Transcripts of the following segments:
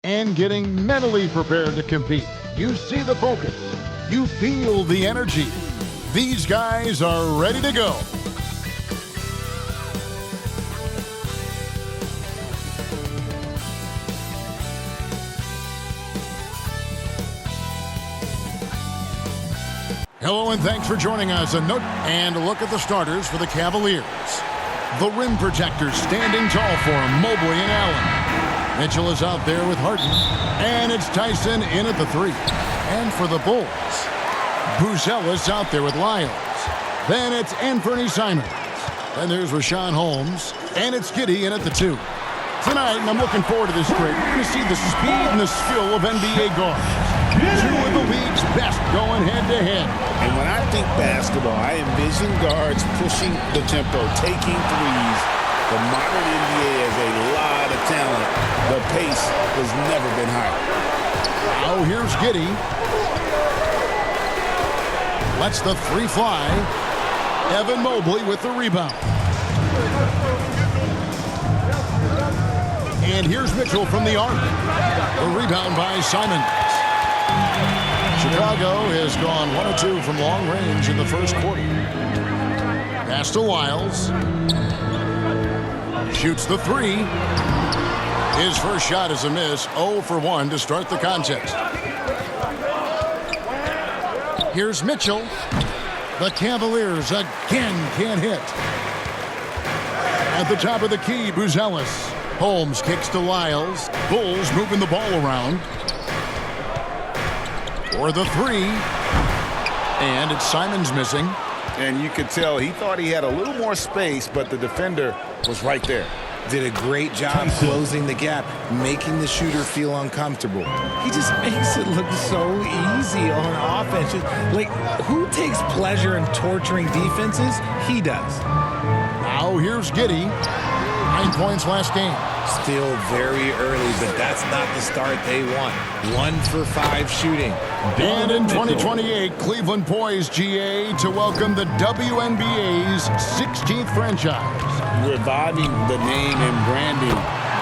and getting mentally prepared to compete. You see the focus. You feel the energy. These guys are ready to go. Hello and thanks for joining us. A note and a look at the starters for the Cavaliers. The rim protectors standing tall for him, Mobley and Allen. Mitchell is out there with Harden. And it's Tyson in at the 3. And for the Bulls, Buzelis out there with Lyles. Then it's Anthony Simons. Then there's Rashawn Holmes. And it's Giddey in at the 2. Tonight, and I'm looking forward to this trade, we're going to see the speed and the skill of NBA guards. Two of the league's best going head-to-head. And when I think basketball, I envision guards pushing the tempo, taking threes. The modern NBA has a lot of talent. The pace has never been higher. Now here's Giddey. Lets the 3 fly. Evan Mobley with the rebound. And here's Mitchell from the arc. The rebound by Simons. Chicago has gone 1 of 2 from long range in the first quarter. Pass to Lyles. Shoots the 3. His first shot is a miss. 0 for 1 to start the contest. Here's Mitchell. The Cavaliers again can't hit. At the top of the key, Buzelis. Holmes kicks to Lyles. Bulls moving the ball around. For the 3. And it's Simons missing. And you could tell he thought he had a little more space, but the defender was right there. Did a great job closing the gap, making the shooter feel uncomfortable. He just makes it look so easy on offense. Like, who takes pleasure in torturing defenses? He does. Now here's Giddey. 9 points last game. Still very early, but that's not the start they want. 1 for 5 shooting. And in 2028, Cleveland poised, GA, to welcome the WNBA's 16th franchise. Reviving the name and branding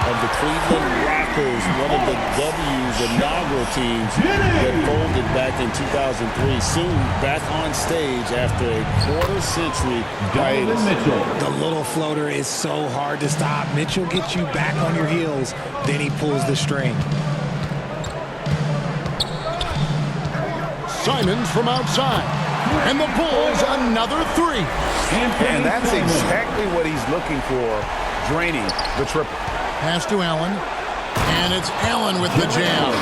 of the Cleveland Rockers, one of the W's inaugural teams that folded back in 2003. Soon back on stage after a quarter-century hiatus. The little floater is so hard to stop. Mitchell gets you back on your heels, then he pulls the string. Simons from outside. And the Bulls another 3. And that's exactly what he's looking for, draining the triple. Pass to Allen. And it's Allen with the jam.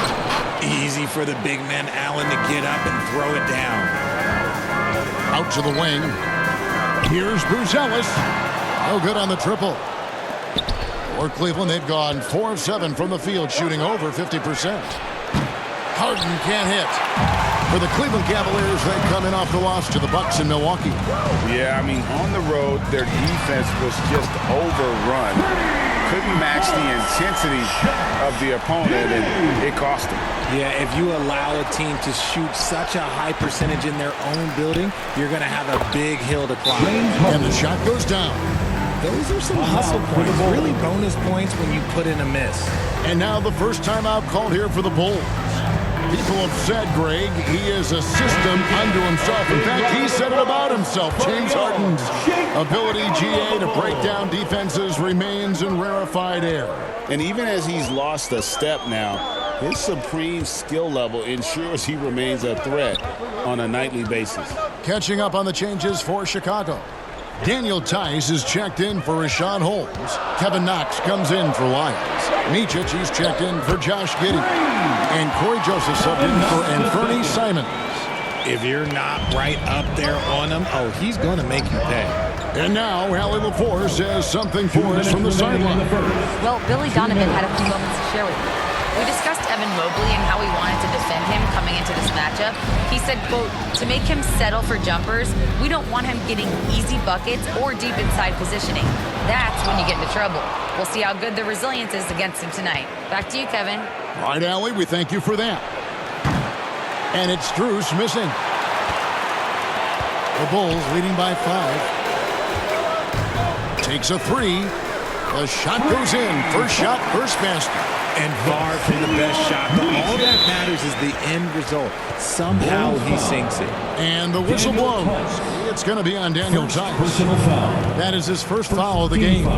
Easy for the big man Allen to get up and throw it down. Out to the wing. Here's Buzelis. No good on the triple. For Cleveland, they've gone 4 of 7 from the field, shooting over 50%. Harden can't hit. For the Cleveland Cavaliers, they come in off the loss to the Bucks in Milwaukee. Yeah, I mean, on the road, their defense was just overrun. Couldn't match the intensity of the opponent, and it cost them. Yeah, if you allow a team to shoot such a high percentage in their own building, you're going to have a big hill to climb. And the shot goes down. Those are some hustle points, really bonus points when you put in a miss. And now the first timeout called here for the Bulls. People have said, Greg, he is a system unto himself. In fact, he said it about himself. James Harden's ability, GA, to break down defenses remains in rarefied air. And even as he's lost a step now, his supreme skill level ensures he remains a threat on a nightly basis. Catching up on the changes for Chicago. Daniel Tice is checked in for Rashawn Holmes. Kevin Knox comes in for Lyles. Micic, he's checked in for Josh Giddey. And Corey Joseph subbed in for Anthony Simons. If you're not right up there on him, oh, he's going to make you pay. And now, Allie LaForce says something for us from the sideline. Well, Billy Donovan had a few moments to share with me. We discussed Evan Mobley and how we wanted to defend him coming into this matchup. He said, quote, to make him settle for jumpers, we don't want him getting easy buckets or deep inside positioning. That's when you get into trouble. We'll see how good the resilience is against him tonight. Back to you, Kevin. All right, Allie, we thank you for that. And it's Strus missing. The Bulls leading by 5. Takes a 3. The shot goes in. First shot, first basket. And far from the best shot, but all that matters is the end result. Somehow he sinks it. And the whistle blows. It's going to be on Daniel Tice. That is his first foul of the game.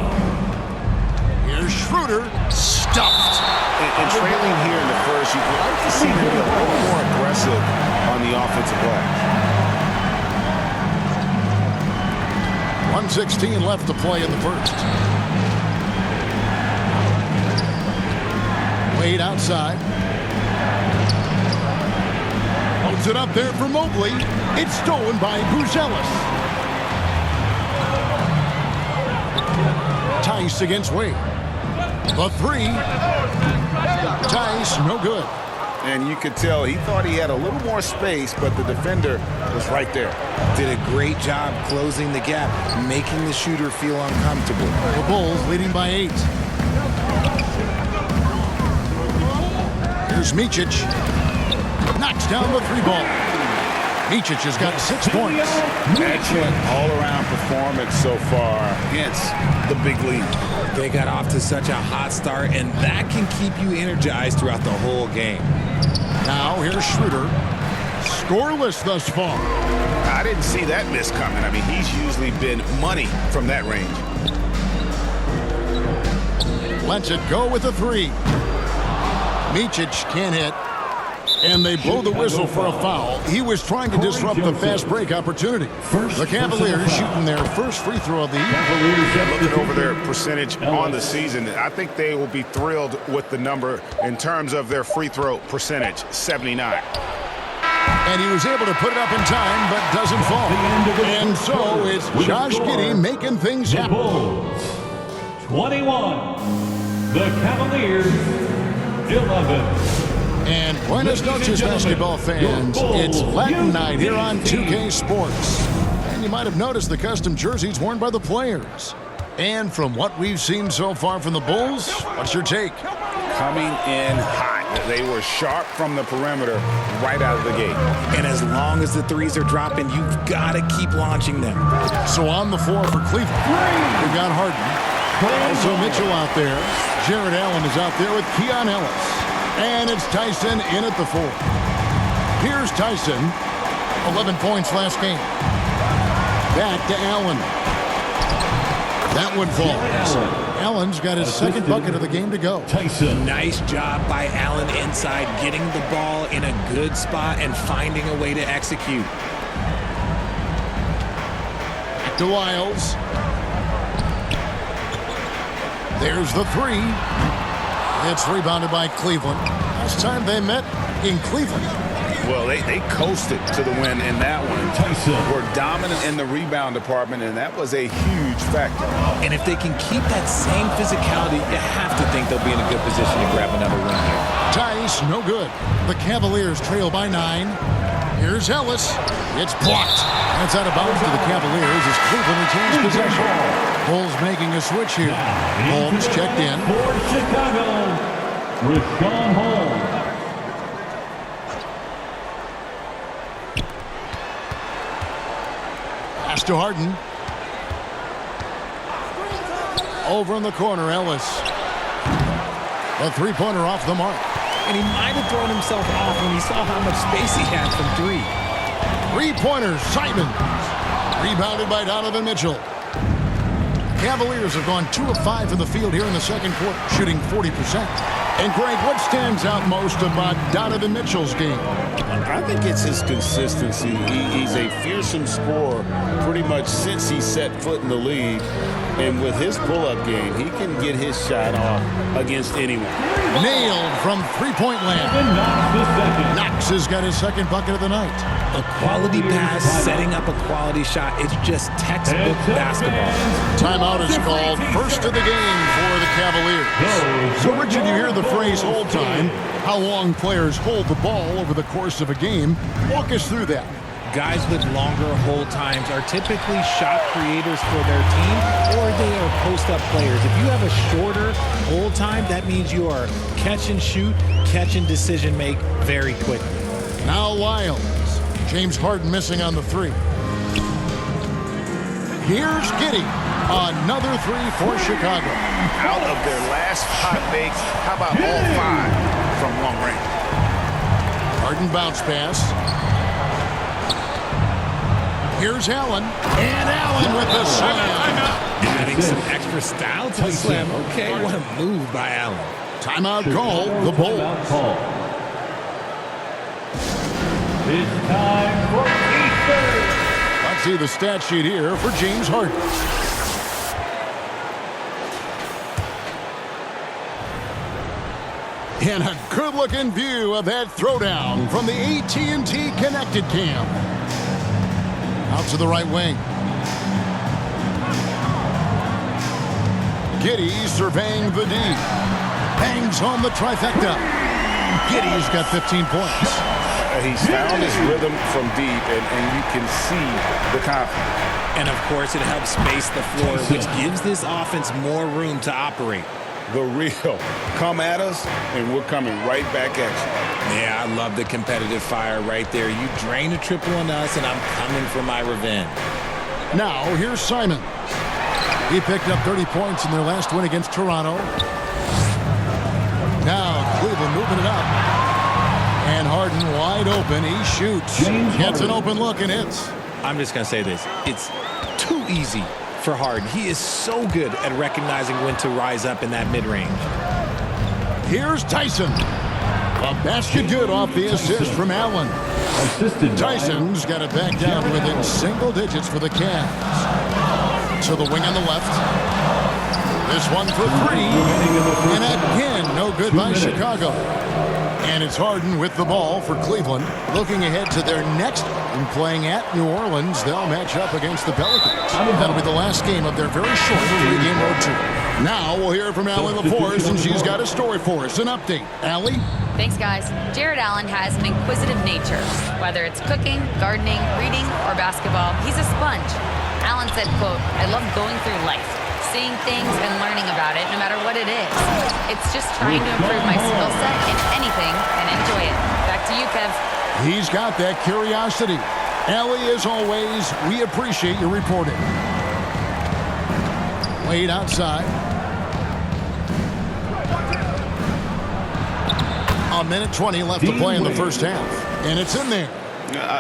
Here's Schroeder, stuffed. And trailing here in the first, you'd like to see them be a little more aggressive on the offensive glass. 1:16 left to play in the first. Wade outside. Holds it up there for Mobley. It's stolen by Buzelis. Tice against Wade. The three. Tice, no good. And you could tell he thought he had a little more space, but the defender was right there. Did a great job closing the gap, making the shooter feel uncomfortable. The Bulls leading by 8. Here's Micic. Knocks down the three ball. Micic has got 6 points. Excellent all-around performance so far against the big league. They got off to such a hot start, and that can keep you energized throughout the whole game. Now here's Schroeder. Scoreless thus far. I didn't see that miss coming. I mean, he's usually been money from that range. Lets it go with a three. Micic can't hit. And they blow the whistle for a foul. He was trying to disrupt the fast break opportunity. The Cavaliers shooting their first free throw of the evening. Looking over their percentage on the season, I think they will be thrilled with the number in terms of their free throw percentage, 79. And he was able to put it up in time, but doesn't fall. And so it's Josh Giddey making things happen. Bulls, 21. The Cavaliers, 11. And Buenos noches, basketball fans. It's Latin night here on 2K Sports. And you might have noticed the custom jerseys worn by the players. And from what we've seen so far from the Bulls, what's your take? Coming in hot. They were sharp from the perimeter right out of the gate. And as long as the threes are dropping, you've got to keep launching them. So on the floor for Cleveland, we've got Harden. Also Mitchell out there. Jared Allen is out there with Keon Ellis. And it's Tyson in at the 4. Here's Tyson. 11 points last game. Back to Allen. That one falls. Allen's got his second bucket of the game to go. Tyson. Nice job by Allen inside, getting the ball in a good spot and finding a way to execute. Back to Wiles. There's the 3. It's rebounded by Cleveland. Last time they met in Cleveland. Well, they coasted to the win in that one. Tyson. Were dominant in the rebound department, and that was a huge factor. And if they can keep that same physicality, you have to think they'll be in a good position to grab another win here. Tice, no good. The Cavaliers trail by 9. Here's Ellis. It's blocked. That's out of bounds to the Cavaliers as Cleveland retains possession. Bulls making a switch here. Holmes checked in. For Chicago, Rashawn Holmes. Pass to Harden. Over in the corner, Ellis. A three-pointer off the mark. And he might have thrown himself off when he saw how much space he had from 3. Three-pointer, Simon. Rebounded by Donovan Mitchell. Cavaliers have gone 2 of 5 from the field here in the second quarter, shooting 40%. And Greg, what stands out most about Donovan Mitchell's game? I think it's his consistency. He's a fearsome scorer pretty much since he set foot in the league. And with his pull-up game, he can get his shot off against anyone. Nailed from three-point land. Knox has got his second bucket of the night. A quality pass, setting up a quality shot. It's just textbook basketball. Timeout is called. First of the game for the Cavaliers. So, Richard, you hear the phrase hold time. How long players hold the ball over the course of a game. Walk us through that. Guys with longer hold times are typically shot creators for their team, or they are post-up players. If you have a shorter hold time, that means you are catch and shoot, catch and decision make very quickly. Now Wiles. James Harden missing on the 3. Here's Giddey. Another three for Chicago. Out of their last 5 makes, how about all 5 from long range? Harden bounce pass. Here's Allen. And Allen with the slam. Adding some extra style to the slam. Okay, what a move by Allen. Timeout call, the Bulls. Timeout call. It's time for Easter. Let's see the stat sheet here for James Harden. And a good-looking view of that throwdown from the AT&T Connected Cam. Out to the right wing. Giddey surveying the D. Bangs home the trifecta. Giddey's got 15 points. He's found his rhythm from deep, and you can see the confidence. And, of course, it helps space the floor, which gives this offense more room to operate. The real come at us, and we're coming right back at you. Yeah, I love the competitive fire right there. You drain a triple on us, and I'm coming for my revenge. Now, here's Simon. He picked up 30 points in their last win against Toronto. Now, Cleveland moving it up. And Harden wide open. He shoots. Gets an open look and hits. I'm just going to say this. It's too easy for Harden. He is so good at recognizing when to rise up in that mid-range. Here's Tyson. A basket good off the assist from Allen. Tyson's got it back down within single digits for the Cavs. To the wing on the left. This one for three. And again, no good by Chicago. And it's Harden with the ball for Cleveland. Looking ahead to their next and playing at New Orleans, they'll match up against the Pelicans. That'll be the last game of their very short 3-game road trip. Now we'll hear from Allie LaForce, and she's got a story for us. An update. Allie? Thanks, guys. Jared Allen has an inquisitive nature. Whether it's cooking, gardening, reading, or basketball, he's a sponge. Allen said, quote, "I love going through life, seeing things and learning about it no matter what it is. It's just trying to improve my skill set in anything and enjoy it." Back to you, Kev. He's got that curiosity. Allie, as always, we appreciate your reporting. Wade outside. A minute 20 left to play in the first half. And it's in there.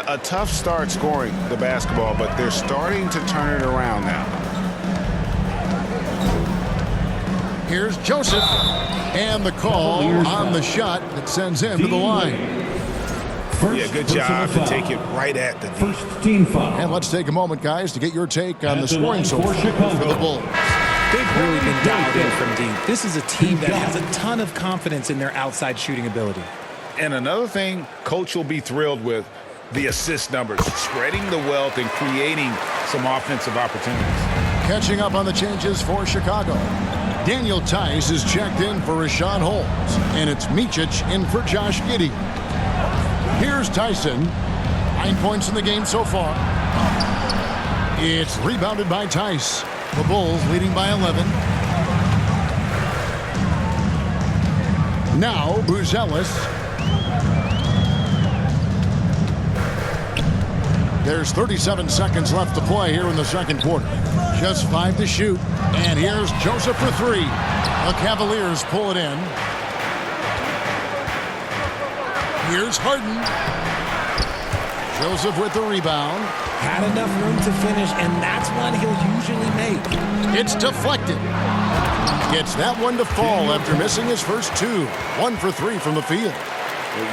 A tough start scoring the basketball, but they're starting to turn it around now. Here's Joseph. And the call on the shot that sends him to the line. Yeah, good job to take it right at the D. First team foul. And let's take a moment, guys, to get your take on the scoring so far for the Bulls. They've really been dialed in from deep. This is a team that has a ton of confidence in their outside shooting ability. And another thing Coach will be thrilled with, the assist numbers, spreading the wealth and creating some offensive opportunities. Catching up on the changes for Chicago. Daniel Tice is checked in for Rashawn Holmes, and it's Micic in for Josh Giddey. Here's Tyson. 9 points in the game so far. It's rebounded by Tice. The Bulls leading by 11. Now, Buzelis. There's 37 seconds left to play here in the second quarter. Just 5 to shoot. And here's Joseph for three. The Cavaliers pull it in. Here's Harden. Joseph with the rebound. Had enough room to finish, and that's one he'll usually make. It's deflected. Gets that one to fall after missing his first two. 1 for 3 from the field.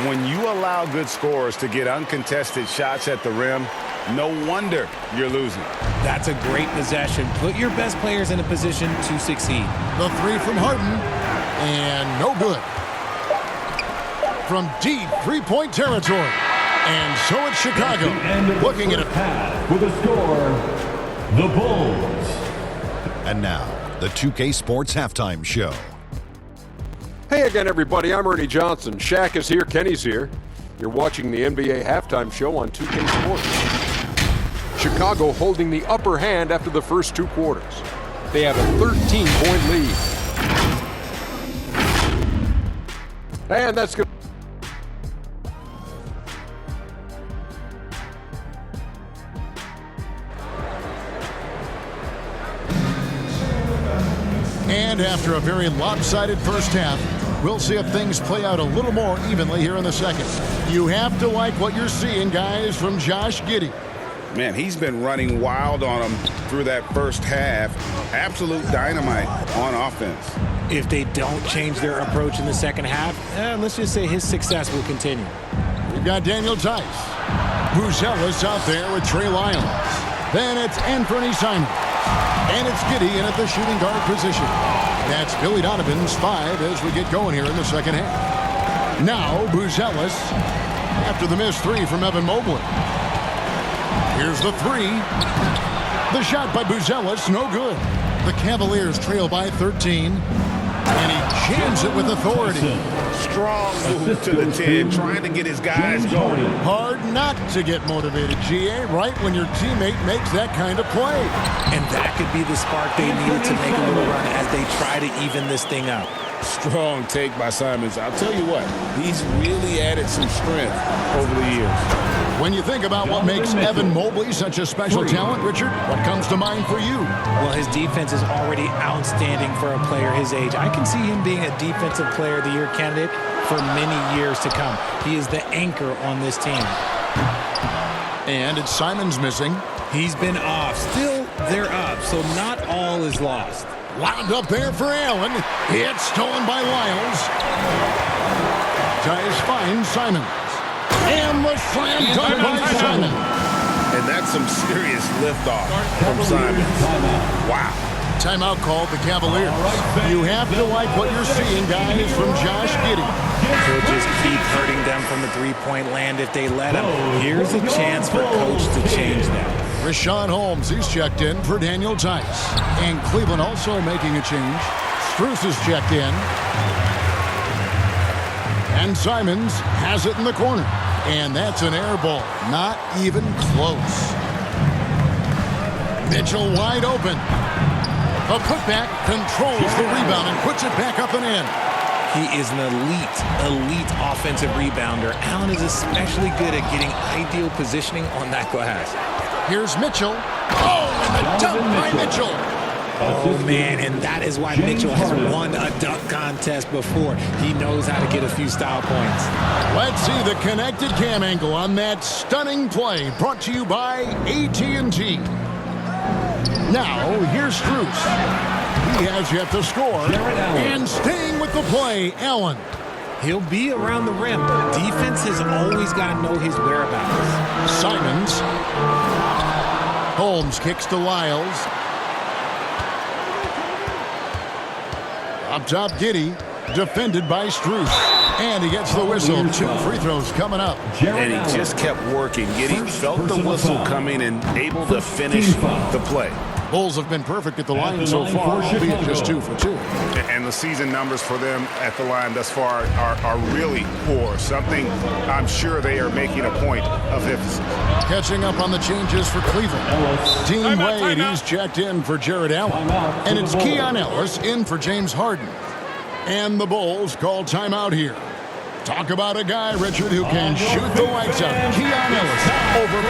When you allow good scorers to get uncontested shots at the rim, no wonder you're losing. That's a great possession. Put your best players in a position to succeed. The three from Harden. And no good. From deep three-point territory. And so it's Chicago looking at it. With a score, the Bulls. And now, the 2K Sports Halftime Show. Hey again, everybody. I'm Ernie Johnson. Shaq is here. Kenny's here. You're watching the NBA Halftime Show on 2K Sports. Chicago holding the upper hand after the first two quarters. They have a 13-point lead. And that's good. And after a very lopsided first half, we'll see if things play out a little more evenly here in the second. You have to like what you're seeing, guys, from Josh Giddey. Man, he's been running wild on them through that first half. Absolute dynamite on offense. If they don't change their approach in the second half, let's just say his success will continue. We've got Daniel Tice. Buzelis out there with Trey Lyons. Then it's Anthony Simon. And it's Giddey in at the shooting guard position. That's Billy Donovan's 5 as we get going here in the second half. Now Buzelis after the missed 3 from Evan Mobley. Here's the 3. The shot by Buzelis, no good. The Cavaliers trail by 13. And he jams it with authority. Strong move to the 10, trying to get his guys going. Hard not to get motivated, GA, right when your teammate makes that kind of play. And that could be the spark they needed to make a little run as they try to even this thing up. Strong take by Simons. I'll tell you what, he's really added some strength over the years. When you think about what makes Evan Mobley such a special talent, Richard, what comes to mind for you? Well, his defense is already outstanding for a player his age. I can see him being a Defensive Player of the Year candidate for many years to come. He is the anchor on this team. And it's Simons missing. He's been off. Still, they're up, so not all is lost. Wound up there for Allen. It's stolen by Lyles. Tice finds Simons. And the slam dunk by Simon. And that's some serious liftoff from Simon. Wow. Timeout called the Cavaliers. You have to like what you're seeing, guys, from Josh Giddey. He'll just keep hurting them from the three-point land if they let him. Here's a chance for Coach to change that. Rashawn Holmes, he's checked in for Daniel Tice. And Cleveland also making a change. Strus is checked in. And Simons has it in the corner. And that's an air ball. Not even close. Mitchell wide open. A putback controls the rebound and puts it back up and in. He is an elite offensive rebounder. Allen is especially good at getting ideal positioning on that glass. Here's Mitchell. Oh, and the dunk by Mitchell. Oh, man, and that is why Mitchell has won a dunk contest before. He knows how to get a few style points. Let's see the connected cam angle on that stunning play brought to you by AT&T. Now, here's Strus. He has yet to score. And staying with the play, Allen. He'll be around the rim. Defense has always got to know his whereabouts. Simons. Holmes kicks to Lyles. Up top, Giddey, defended by Strus. And he gets the whistle. 2 free throws coming up. And he just kept working. Giddey felt the whistle coming and able to finish the play. Bulls have been perfect at the line so far, albeit just 2 for 2. And the season numbers for them at the line thus far are really poor. Something I'm sure they are making a point of emphasis. Catching up on the changes for Cleveland. Dean Wade, he's checked in for Jared Allen. And it's Keon Ellis in for James Harden. And the Bulls call timeout here. Talk about a guy, Richard, who can shoot the lights out. Keon Ellis, over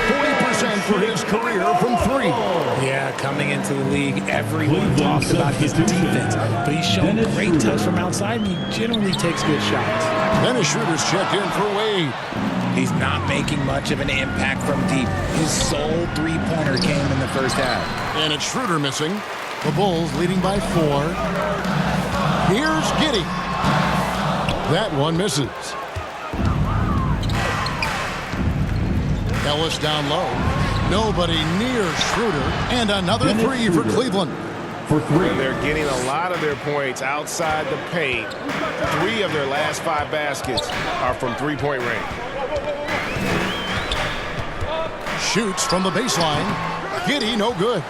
40% for his career from 3. Yeah, coming into the league, everyone talks about his defense, but he's shown great touch from outside, and he generally takes good shots. Then his shooter's checked in for Wade. He's not making much of an impact from deep. His sole three-pointer came in the first half. And it's Schroeder missing. The Bulls leading by 4. Here's Giddey. That one misses. Ellis down low. Nobody near Schroeder. And another 3 for Cleveland. For 3. They're getting a lot of their points outside the paint. 3 of their last 5 baskets are from three-point range. Shoots from the baseline. Giddey, no good.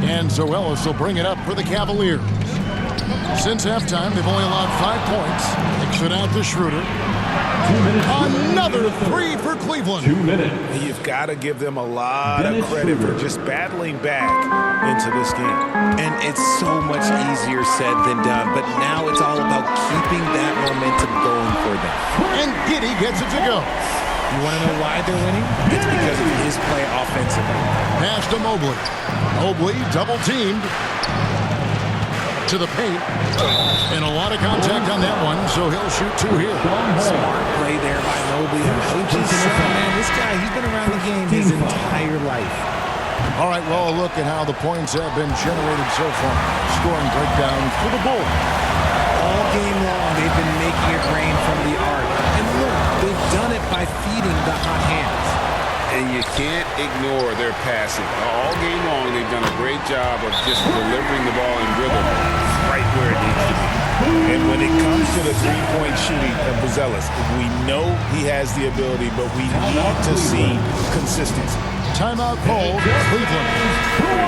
And so Ellis will bring it up for the Cavaliers. Since halftime, they've only allowed 5 points. Kicks it out to Schroeder. 2 minutes. Another 3 for Cleveland. 2 minutes. You've got to give them a lot of credit for just battling back into this game. And it's so much easier said than done, but now it's all about keeping that momentum going for them. And Giddey gets it to go. You want to know why they're winning? It's because of his play offensively. Pass to Mobley. Mobley double-teamed. to the paint. And a lot of contact on that one, so he'll shoot 2 here. Smart play there by Mobley. Man, this guy, he's been around the game his entire life. All right, well, a look at how the points have been generated so far. Scoring breakdown for the Bulls. All game long, they've been making it rain from the arc. And look, they've done it by feeding the hot hands. And you can't ignore their passing. All game long, they've done a great job of just delivering the ball in rhythm right where it needs to be. And when it comes to the three-point shooting of Buzelis, we know he has the ability, but we need to see consistency. Timeout called Cleveland.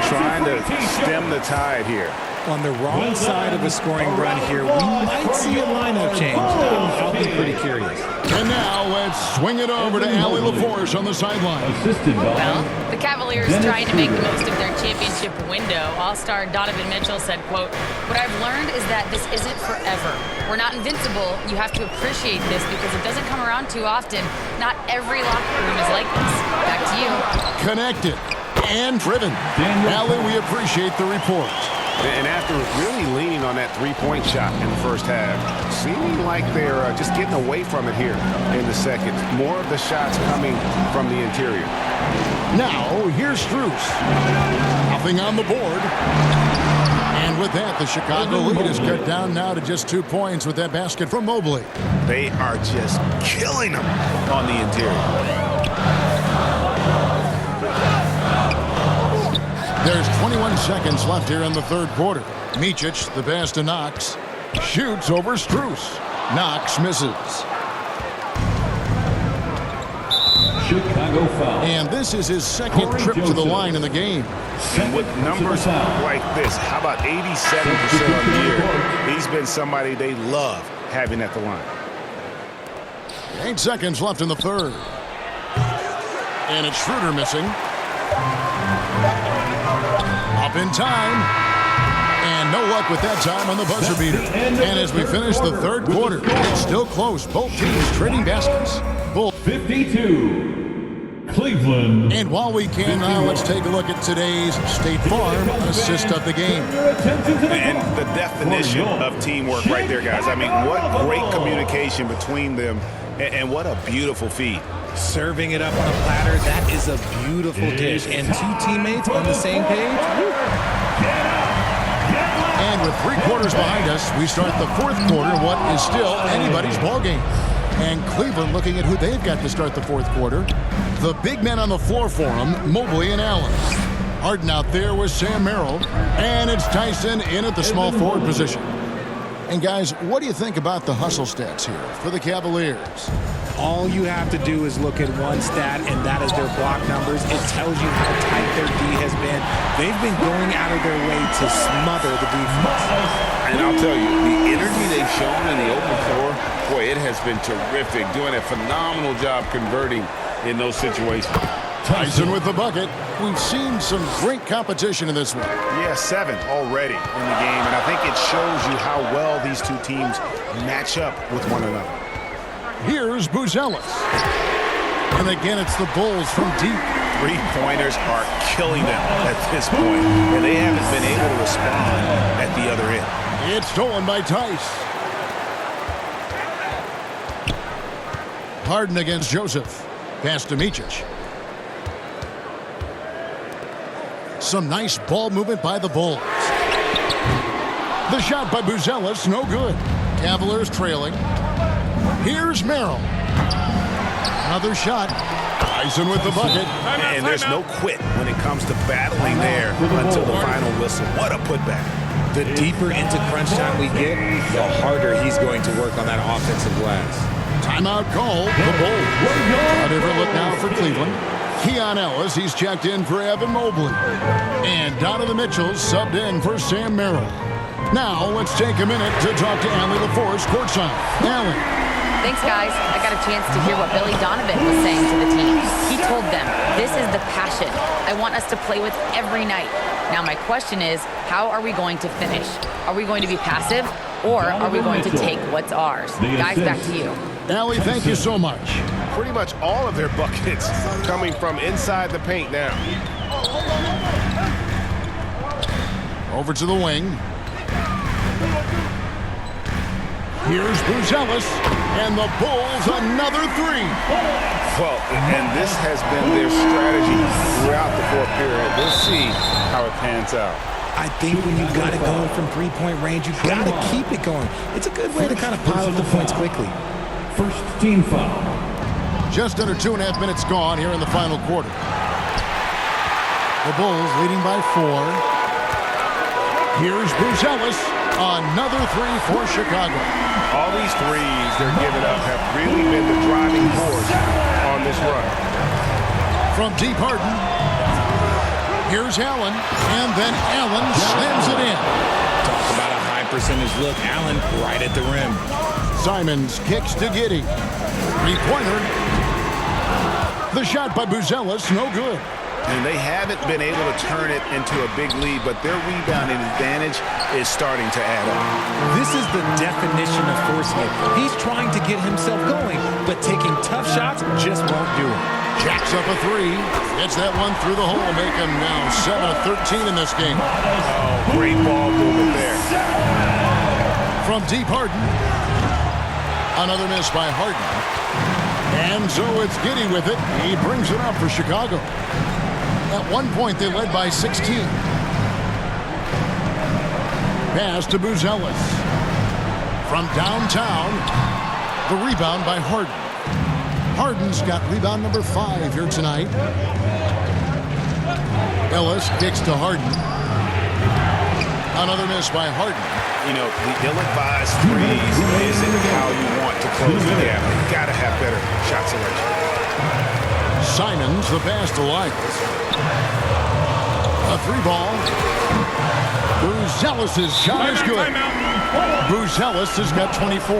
Trying to stem the tide here. On the wrong side of a scoring run here, we might see a lineup change. I'll be pretty curious. And now let's swing it over to Allie LaForce on the sideline. Assisted by Well, the Cavaliers trying to make the most of their championship window. All-star Donovan Mitchell said, quote, "What I've learned is that this isn't forever. We're not invincible. You have to appreciate this because it doesn't come around too often. Not every locker room is like this." Back to you. Connected and driven. Allie, we appreciate the report. And after really leaning on that three-point shot in the first half, seeming like they're just getting away from it here in the second. More of the shots coming from the interior. Now, here's Strus. Nothing on the board. And with that, the Chicago lead is cut down now to just 2 points with that basket from Mobley. They are just killing them on the interior. There's 21 seconds left here in the third quarter. Micic, the pass to Knox, shoots over Strus. Knox misses. Chicago foul. And this is his second trip to the line in the game. And with numbers like this, how about 87% on the year? He's been somebody they love having at the line. 8 seconds left in the third. And it's Schroeder missing. Up in time. And no luck with that time on the buzzer beater. And as we finish the third quarter, it's still close. Both teams trading baskets. Bull 52. Cleveland. And while we can now, let's take a look at today's State Farm assist of the game. And the definition of teamwork right there, guys. I mean, what great communication between them, and what a beautiful feed. Serving it up on a platter, that is a beautiful dish. And 2 teammates on the same page. And with 3 quarters behind us, we start the fourth quarter, what is still anybody's ballgame. And Cleveland looking at who they've got to start the fourth quarter. The big men on the floor for them, Mobley and Allen. Harden out there with Sam Merrill. And it's Tyson in at the small forward position. And guys, what do you think about the hustle stats here for the Cavaliers? All you have to do is look at one stat, and that is their block numbers. It tells you how tight their D has been. They've been going out of their way to smother the defense. And I'll tell you, the energy they've shown in the open floor, boy, it has been terrific. Doing a phenomenal job converting in those situations. Tyson with the bucket. We've seen some great competition in this one. Yeah, 7 already in the game, and I think it shows you how well these two teams match up with one another. Here's Buzelis. And again, it's the Bulls from deep. Three-pointers are killing them at this point, and they haven't been able to respond at the other end. It's stolen by Tice. Harden against Joseph. Pass to Micic. Some nice ball movement by the Bulls. The shot by Buzelis, no good. Cavaliers trailing. Here's Merrill. Another shot. Tyson with the bucket. And there's no quit when it comes to battling there until the final whistle. What a putback. The deeper into crunch time we get, the harder he's going to work on that offensive glass. Timeout call. The Bulls. A different look now for Cleveland. Keon Ellis, he's checked in for Evan Mobley. And Donovan Mitchell subbed in for Sam Merrill. Now, let's take a minute to talk to Allie LaForce courtside. Allie. Thanks, guys. I got a chance to hear what Billy Donovan was saying to the team. He told them, this is the passion I want us to play with every night. Now, my question is, how are we going to finish? Are we going to be passive, or are we going to take what's ours? Guys, back to you. Allie, thank you so much. Pretty much all of their buckets coming from inside the paint now. Over to the wing. Here's Buzelis, and the Bulls another three. Well, and this has been their strategy throughout the fourth period. We'll see how it pans out. I think when you've got it going from three-point range, you've got to keep it going. It's a good way to kind of pile up the points quickly. First team foul. Just under 2.5 minutes gone here in the final quarter. The Bulls leading by 4. Here's Buzelis. Another three for Chicago. All these threes they're giving up have really been the driving force on this run. From deep, Harden. Here's Allen, and then Allen slams it in. Talk about a high percentage look. Allen right at the rim. Simons kicks to Giddey. Three-pointer. The shot by Buzelis, no good. And they haven't been able to turn it into a big lead, but their rebounding advantage is starting to add up. This is the definition of forcing it. He's trying to get himself going, but taking tough shots just won't do it. Jacks up a three. Gets that one through the hole, make him now 7 of 13 in this game. Oh, great ball movement there. From deep, Harden. Another miss by Harden. And so it's Giddey with it. He brings it up for Chicago. At one point, they led by 16. Pass to Buzelis. From downtown, the rebound by Harden. Harden's got rebound number 5 here tonight. Ellis kicks to Harden. Another miss by Harden. You know, the ill-advised threes isn't how you want to close the gap. You've got to have better shot selection. Simons, the pass to Lyles. A three ball. Buzelis' shot is good. Buzelis has got 24.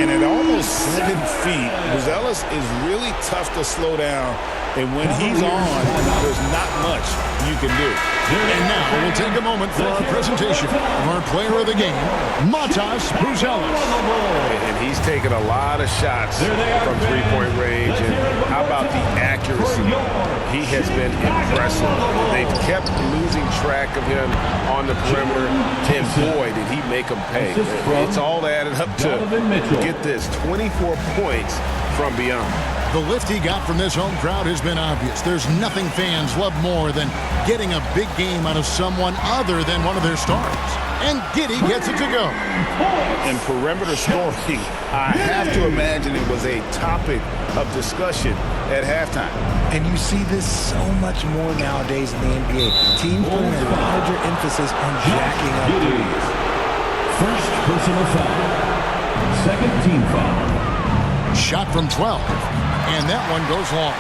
And at almost 7 feet, Buzelis is really tough to slow down. And when he's on, there's not much you can do. And now we'll take a moment for our presentation of our player of the game, Matas Buzelis. And he's taken a lot of shots from three-point range. And how about the accuracy? He has been impressive. They've kept losing track of him on the perimeter. And boy, did he make them pay. It's all added up to, get this, 24 points from beyond. The lift he got from this home crowd has been obvious. There's nothing fans love more than getting a big game out of someone other than one of their stars. And Giddey gets it to go. And perimeter scoring, I have to imagine it was a topic of discussion at halftime. And you see this so much more nowadays in the NBA. Teams putting a larger emphasis on jacking up threes. First personal foul. Second team foul. Shot from 12. And that one goes long.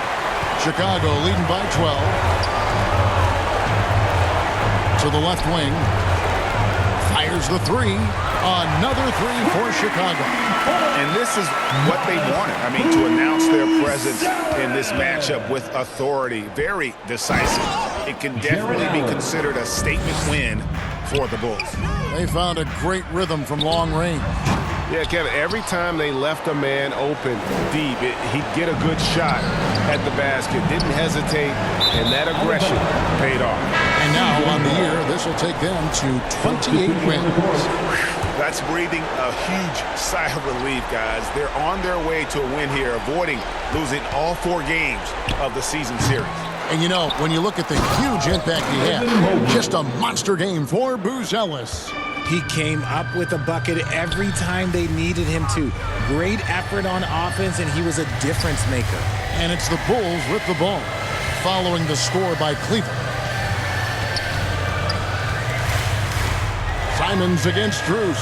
Chicago leading by 12. To the left wing. Fires the three. Another three for Chicago. And this is what they wanted. I mean, to announce their presence in this matchup with authority. Very decisive. It can definitely be considered a statement win for the Bulls. They found a great rhythm from long range. Yeah, Kevin, every time they left a man open deep, he'd get a good shot at the basket. Didn't hesitate, and that aggression paid off. And now on the year, this will take them to 28 wins. That's breathing a huge sigh of relief, guys. They're on their way to a win here, avoiding losing all 4 games of the season series. And you know, when you look at the huge impact he had, just a monster game for Buzelis. He came up with a bucket every time they needed him to. Great effort on offense, and he was a difference maker. And it's the Bulls with the ball, following the score by Cleveland. Simons against Strus.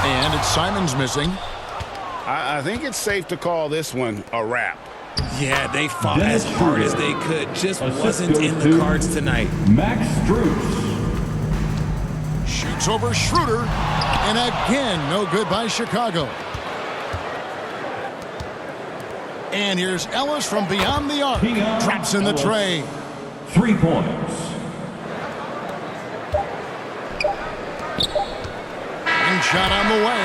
And it's Simons missing. I think it's safe to call this one a wrap. Yeah, they fought as hard as they could. Just wasn't in the cards tonight. Max Strus. Shoots over Schroeder, and again, no good by Chicago. And here's Ellis from beyond the arc. Drops in the tray. 3 points. And shot on the way.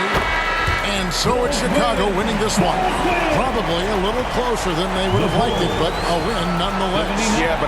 And so it's Chicago winning this one. Probably a little closer than they would have liked it, but a win nonetheless. Yeah, but